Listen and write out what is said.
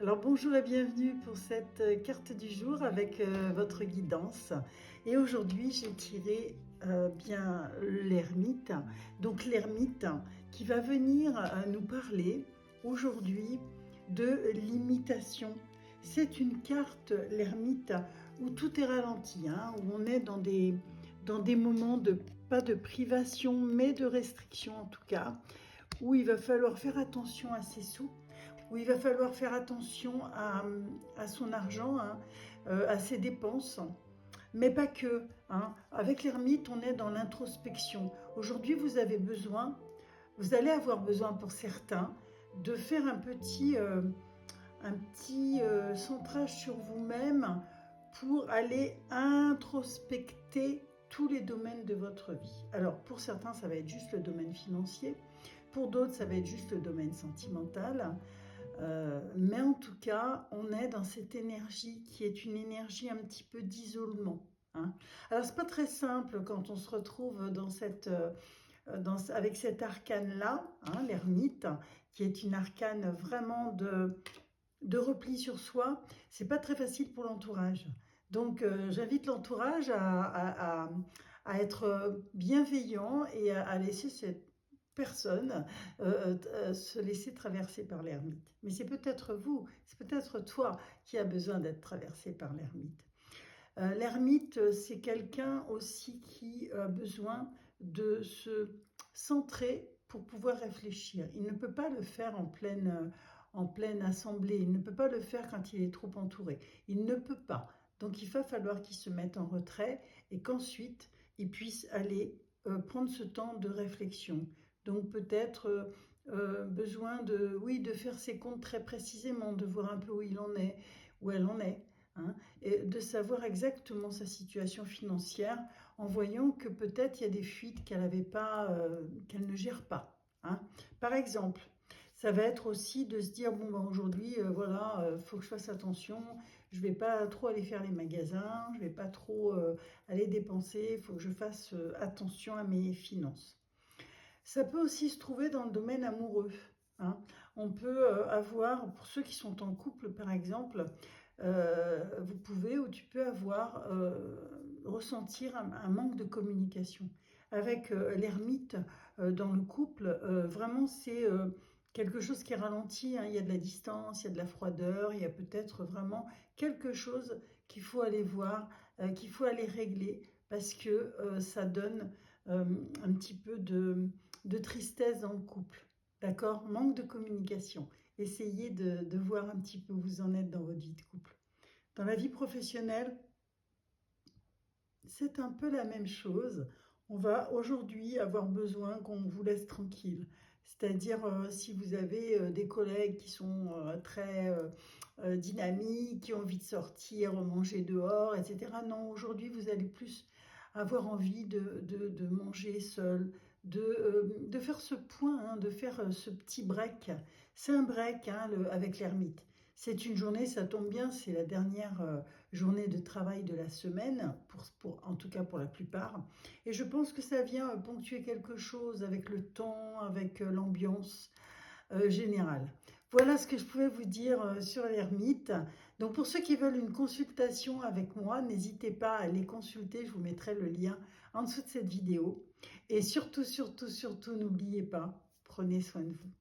Alors bonjour et bienvenue pour cette carte du jour avec votre guidance. Et aujourd'hui j'ai tiré bien l'ermite. Donc l'ermite qui va venir nous parler aujourd'hui de l'imitation. C'est une carte, l'ermite, où tout est ralenti, hein, où on est dans des moments de, pas de privation, mais de restriction en tout cas, où il va falloir faire attention à ses sous, où il va falloir faire attention à son argent, hein, à ses dépenses, mais pas que. Hein. Avec l'ermite, on est dans l'introspection. Aujourd'hui, vous allez avoir besoin pour certains, de faire un petit centrage sur vous-même pour aller introspecter tous les domaines de votre vie. Alors, pour certains, ça va être juste le domaine financier. Pour d'autres, ça va être juste le domaine sentimental. Mais en tout cas, on est dans cette énergie qui est une énergie un petit peu d'isolement. Hein. Alors, c'est pas très simple quand on se retrouve avec cet arcane-là, hein, l'ermite, qui est une arcane vraiment de repli sur soi. C'est pas très facile pour l'entourage. Donc, j'invite l'entourage à être bienveillant et à laisser cette personne se laisser traverser par l'ermite. Mais c'est peut-être vous, c'est peut-être toi qui a besoin d'être traversé par l'ermite. L'ermite, c'est quelqu'un aussi qui a besoin de se centrer pour pouvoir réfléchir. Il ne peut pas le faire en pleine assemblée, il ne peut pas le faire quand il est trop entouré. Il ne peut pas. Donc il va falloir qu'il se mette en retrait et qu'ensuite il puisse aller prendre ce temps de réflexion. Donc peut-être besoin de, oui, de faire ses comptes très précisément, de voir un peu où il en est, où elle en est. Hein, et de savoir exactement sa situation financière en voyant que peut-être il y a des fuites qu'elle avait pas, qu'elle ne gère pas. Hein. Par exemple, ça va être aussi de se dire bon ben aujourd'hui voilà faut que je fasse attention, je vais pas trop aller faire les magasins, je vais pas trop aller dépenser, il faut que je fasse attention à mes finances. Ça peut aussi se trouver dans le domaine amoureux. Hein. On peut avoir, pour ceux qui sont en couple par exemple, vous pouvez ou tu peux avoir ressentir un manque de communication. Avec l'ermite dans le couple, vraiment c'est quelque chose qui est ralenti. Hein. Il y a de la distance, il y a de la froideur, il y a peut-être vraiment quelque chose qu'il faut aller voir, qu'il faut aller régler parce que ça donne un petit peu de tristesse dans le couple. D'accord? Manque de communication. Essayez de voir un petit peu où vous en êtes dans votre vie de couple. Dans la vie professionnelle, c'est un peu la même chose. On va aujourd'hui avoir besoin qu'on vous laisse tranquille. C'est-à-dire si vous avez des collègues qui sont très dynamiques, qui ont envie de sortir, manger dehors, etc. Non, aujourd'hui, vous allez plus avoir envie de manger seul, de faire ce point, hein, de faire ce petit break. C'est un break hein, avec l'ermite. C'est une journée, ça tombe bien, c'est la dernière journée de travail de la semaine, en tout cas pour la plupart. Et je pense que ça vient ponctuer quelque chose avec le temps, avec l'ambiance générale. Voilà ce que je pouvais vous dire sur l'ermite. Donc pour ceux qui veulent une consultation avec moi, n'hésitez pas à les consulter, je vous mettrai le lien en dessous de cette vidéo. Et surtout, surtout, surtout, n'oubliez pas, prenez soin de vous.